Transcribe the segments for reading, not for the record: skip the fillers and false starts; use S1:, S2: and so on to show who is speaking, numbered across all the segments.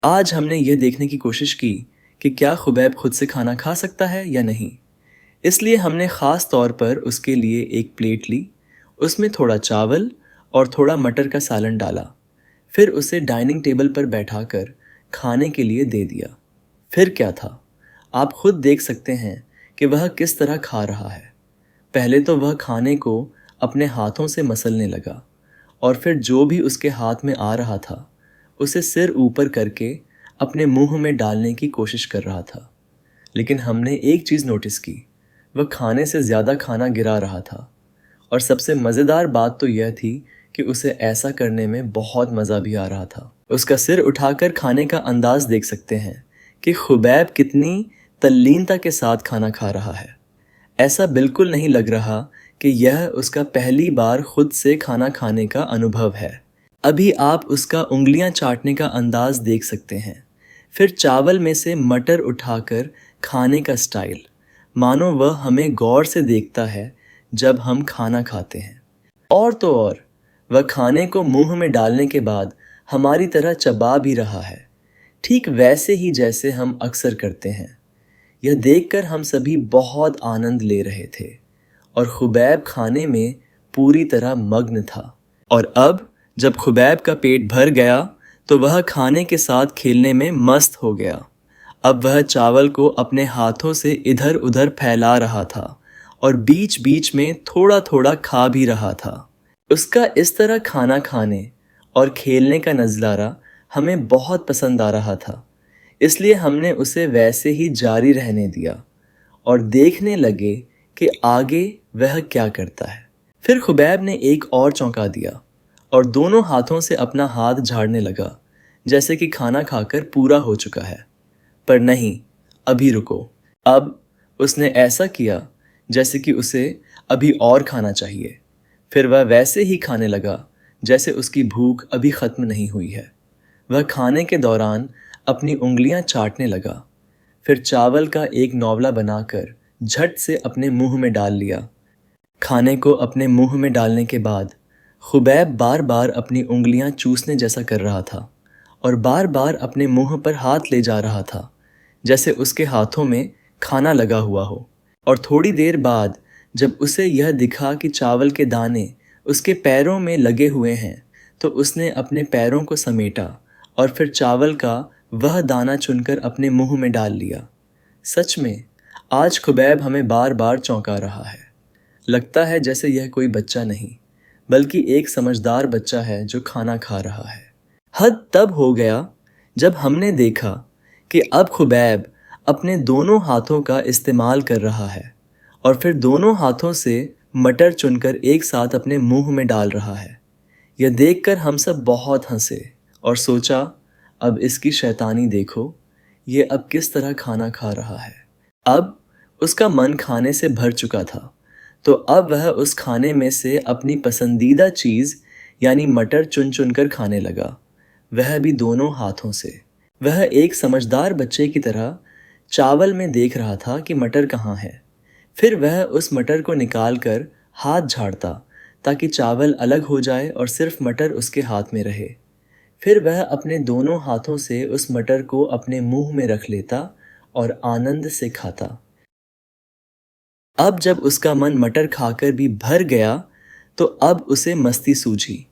S1: आज हमने यह देखने की कोशिश की कि क्या खुबैब खुद से खाना खा सकता है या नहीं। इसलिए हमने ख़ास तौर पर उसके लिए एक प्लेट ली, उसमें थोड़ा चावल और थोड़ा मटर का सालन डाला, फिर उसे डाइनिंग टेबल पर बैठाकर खाने के लिए दे दिया। फिर क्या था, आप खुद देख सकते हैं कि वह किस तरह खा रहा है। पहले तो वह खाने को अपने हाथों से मसलने लगा और फिर जो भी उसके हाथ में आ रहा था उसे सिर ऊपर करके अपने मुंह में डालने की कोशिश कर रहा था। लेकिन हमने एक चीज़ नोटिस की, वह खाने से ज़्यादा खाना गिरा रहा था। और सबसे मज़ेदार बात तो यह थी कि उसे ऐसा करने में बहुत मज़ा भी आ रहा था। उसका सिर उठाकर खाने का अंदाज़ देख सकते हैं कि खुबैब कितनी तल्लीनता के साथ खाना खा रहा है। ऐसा बिल्कुल नहीं लग रहा कि यह उसका पहली बार खुद से खाना खाने का अनुभव है। अभी आप उसका उंगलियां चाटने का अंदाज देख सकते हैं। फिर चावल में से मटर उठाकर खाने का स्टाइल, मानो वह हमें गौर से देखता है जब हम खाना खाते हैं। और तो और, वह खाने को मुंह में डालने के बाद हमारी तरह चबा भी रहा है, ठीक वैसे ही जैसे हम अक्सर करते हैं। यह देखकर हम सभी बहुत आनंद ले रहे थे और खुबैब खाने में पूरी तरह मग्न था। और अब जब खुबैब का पेट भर गया तो वह खाने के साथ खेलने में मस्त हो गया। अब वह चावल को अपने हाथों से इधर उधर फैला रहा था और बीच बीच में थोड़ा थोड़ा खा भी रहा था। उसका इस तरह खाना खाने और खेलने का नज़ारा हमें बहुत पसंद आ रहा था, इसलिए हमने उसे वैसे ही जारी रहने दिया और देखने लगे कि आगे वह क्या करता है। फिर खुबैब ने एक और चौंका दिया और दोनों हाथों से अपना हाथ झाड़ने लगा, जैसे कि खाना खाकर पूरा हो चुका है। पर नहीं, अभी रुको। अब उसने ऐसा किया जैसे कि उसे अभी और खाना चाहिए। फिर वह वैसे ही खाने लगा जैसे उसकी भूख अभी ख़त्म नहीं हुई है। वह खाने के दौरान अपनी उंगलियां चाटने लगा, फिर चावल का एक नौवला बनाकर झट से अपने मुंह में डाल लिया। खाने को अपने मुंह में डालने के बाद खुबैब बार बार अपनी उंगलियां चूसने जैसा कर रहा था और बार बार अपने मुंह पर हाथ ले जा रहा था, जैसे उसके हाथों में खाना लगा हुआ हो। और थोड़ी देर बाद जब उसे यह दिखा कि चावल के दाने उसके पैरों में लगे हुए हैं, तो उसने अपने पैरों को समेटा और फिर चावल का वह दाना चुनकर अपने मुंह में डाल लिया। सच में आज खुबैब हमें बार बार चौंका रहा है। लगता है जैसे यह कोई बच्चा नहीं, बल्कि एक समझदार बच्चा है जो खाना खा रहा है। हद तब हो गया जब हमने देखा कि अब खुबैब अपने दोनों हाथों का इस्तेमाल कर रहा है और फिर दोनों हाथों से मटर चुनकर एक साथ अपने मुंह में डाल रहा है। यह देखकर हम सब बहुत हंसे और सोचा, अब इसकी शैतानी देखो, ये अब किस तरह खाना खा रहा है। अब उसका मन खाने से भर चुका था, तो अब वह उस खाने में से अपनी पसंदीदा चीज़ यानी मटर चुन चुन कर खाने लगा, वह भी दोनों हाथों से। वह एक समझदार बच्चे की तरह चावल में देख रहा था कि मटर कहाँ है। फिर वह उस मटर को निकाल कर हाथ झाड़ता ताकि चावल अलग हो जाए और सिर्फ मटर उसके हाथ में रहे। फिर वह अपने दोनों हाथों से उस मटर को अपने मुंह में रख लेता और आनंद से खाता। अब जब उसका मन मटर खाकर भी भर गया तो अब उसे मस्ती सूझी।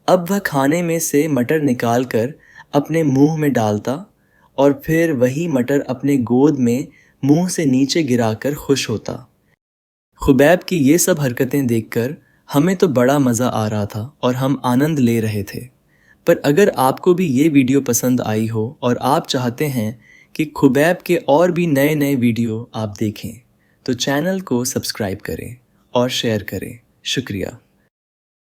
S1: अब वह खाने में से मटर निकालकर अपने मुंह में डालता और फिर वही मटर अपने गोद में मुंह से नीचे गिराकर खुश होता। खुबैब की ये सब हरकतें देखकर हमें तो बड़ा मज़ा आ रहा था और हम आनंद ले रहे थे। पर अगर आपको भी ये वीडियो पसंद आई हो और आप चाहते हैं कि खुबैब के और भी नए नए वीडियो आप देखें, तो चैनल को सब्सक्राइब करें और शेयर करें। शुक्रिया।